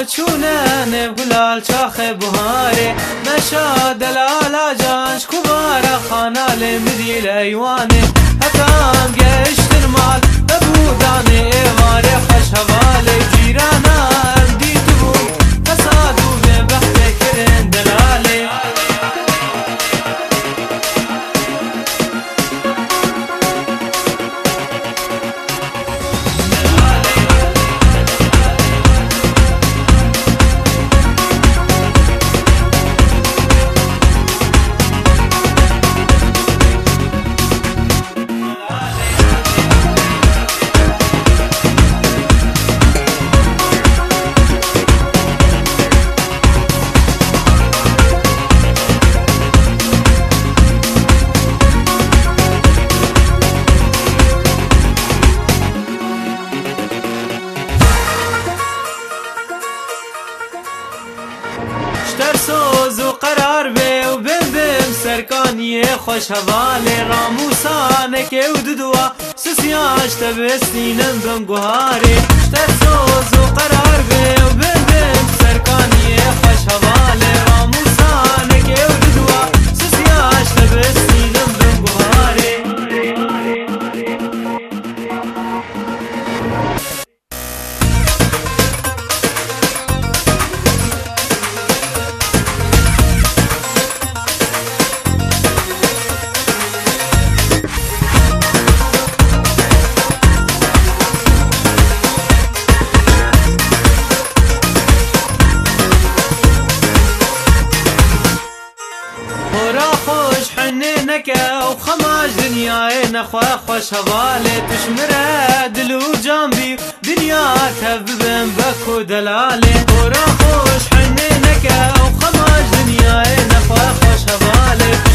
چونه نبلال چاخ بهاره نشا دلالا جانش کبارا خانال مدیل ایوانه حکام گشت المال ببودانه ایواره خوش حواله جیرانا دیت بود فسادو به بحث کرن دلاله سوز و قرار به و بم سرکانی خوش حواله راموسانه که و ددوا سسیاش تبستینم بنگوهاره سوز و قرار به و بم سرکانی خوش حواله راموسانه که و ددوا سسیاش تبستینم بنگوهاره و خماش دنیای نخوا خوش حواله تشمره دل و جنبی دنیا تببن بکو دلاله برا خوش حنه نکه و خماش دنیای نخوا خوش حواله